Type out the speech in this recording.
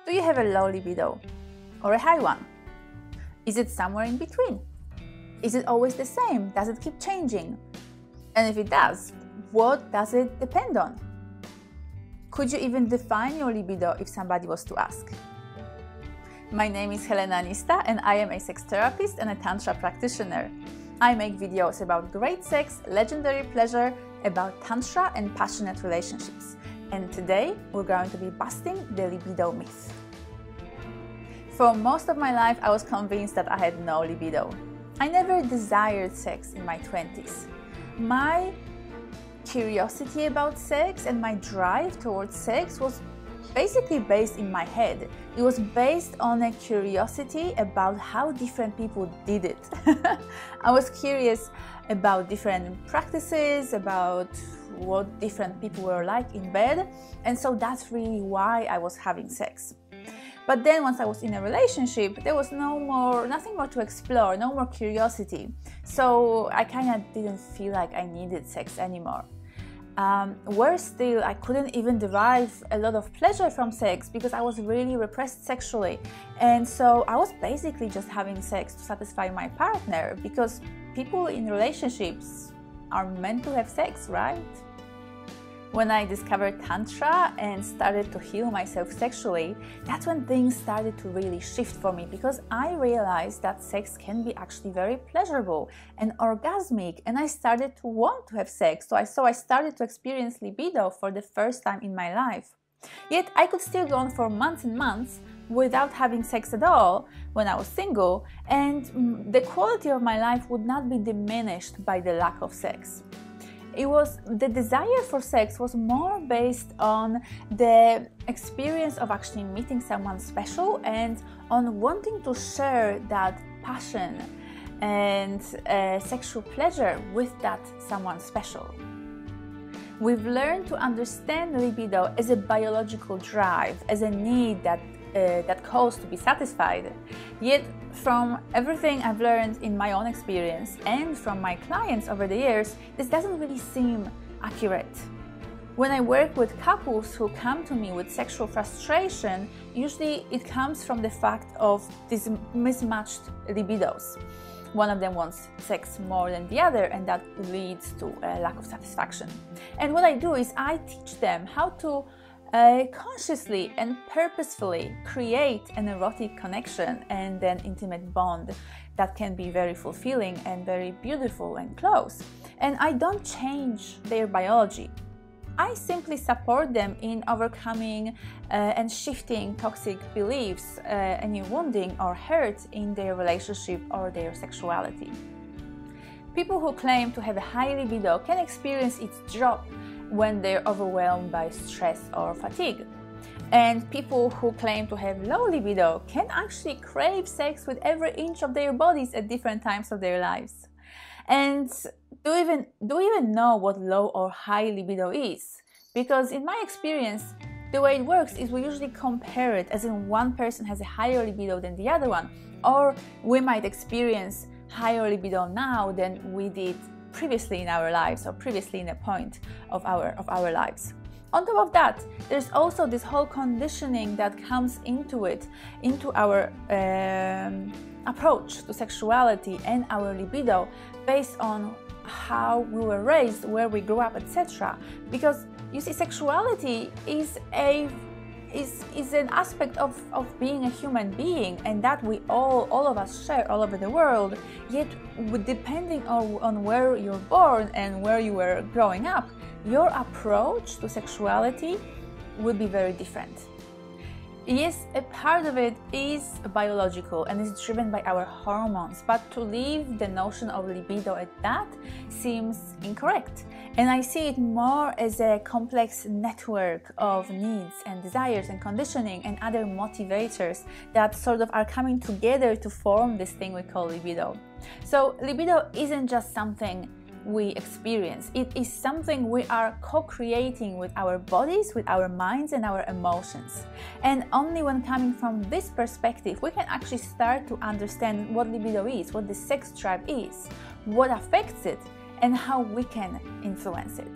Do you have a low libido or a high one? Is it somewhere in between? Is it always the same? Does it keep changing? And if it does, what does it depend on? Could you even define your libido if somebody was to ask? My name is Helena Nista and I am a sex therapist and a tantra practitioner. I make videos about great sex, legendary pleasure, about tantra and passionate relationships. And today we're going to be busting the libido myth. For most of my life, I was convinced that I had no libido. I never desired sex in my 20s. My curiosity about sex and my drive towards sex was basically based in my head. It was based on a curiosity about how different people did it. I was curious about different practices, about what different people were like in bed, and so that's really why I was having sex. But then once I was in a relationship, there was nothing more to explore, no more curiosity. So I kind of didn't feel like I needed sex anymore. Worse still, I couldn't even derive a lot of pleasure from sex because I was really repressed sexually. And so I was basically just having sex to satisfy my partner, because people in relationships are meant to have sex, right? When I discovered Tantra and started to heal myself sexually, that's when things started to really shift for me, because I realized that sex can be actually very pleasurable and orgasmic, and I started to want to have sex. So I started to experience libido for the first time in my life. Yet I could still go on for months and months without having sex at all when I was single, and the quality of my life would not be diminished by the lack of sex. The desire for sex was more based on the experience of actually meeting someone special and on wanting to share that passion and sexual pleasure with that someone special. We've learned to understand libido as a biological drive, as a need that calls to be satisfied. Yet, from everything I've learned in my own experience and from my clients over the years, this doesn't really seem accurate. When I work with couples who come to me with sexual frustration, usually it comes from the fact of these mismatched libidos. One of them wants sex more than the other, and that leads to a lack of satisfaction. And what I do is I teach them how to consciously and purposefully create an erotic connection and an intimate bond that can be very fulfilling and very beautiful and close. And I don't change their biology. I simply support them in overcoming and shifting toxic beliefs, any wounding or hurt in their relationship or their sexuality. People who claim to have a high libido can experience its drop when they're overwhelmed by stress or fatigue. And people who claim to have low libido can actually crave sex with every inch of their bodies at different times of their lives. And do we even know what low or high libido is? Because in my experience, the way it works is we usually compare it, as in one person has a higher libido than the other one, or we might experience higher libido now than we did previously in our lives, or previously in a point of our lives. On top of that, there's also this whole conditioning that comes into our approach to sexuality and our libido based on how we were raised, where we grew up, etc. Because you see, sexuality is an aspect of being a human being, and that we all of us share all over the world. Yet, depending on where you're born and where you were growing up, your approach to sexuality will be very different. Yes, a part of it is biological and is driven by our hormones, but to leave the notion of libido at that seems incorrect. And I see it more as a complex network of needs and desires and conditioning and other motivators that sort of are coming together to form this thing we call libido. So libido isn't just something we experience. It is something we are co-creating with our bodies, with our minds and our emotions. And only when coming from this perspective, we can actually start to understand what libido is, what the sex drive is, what affects it, and how we can influence it.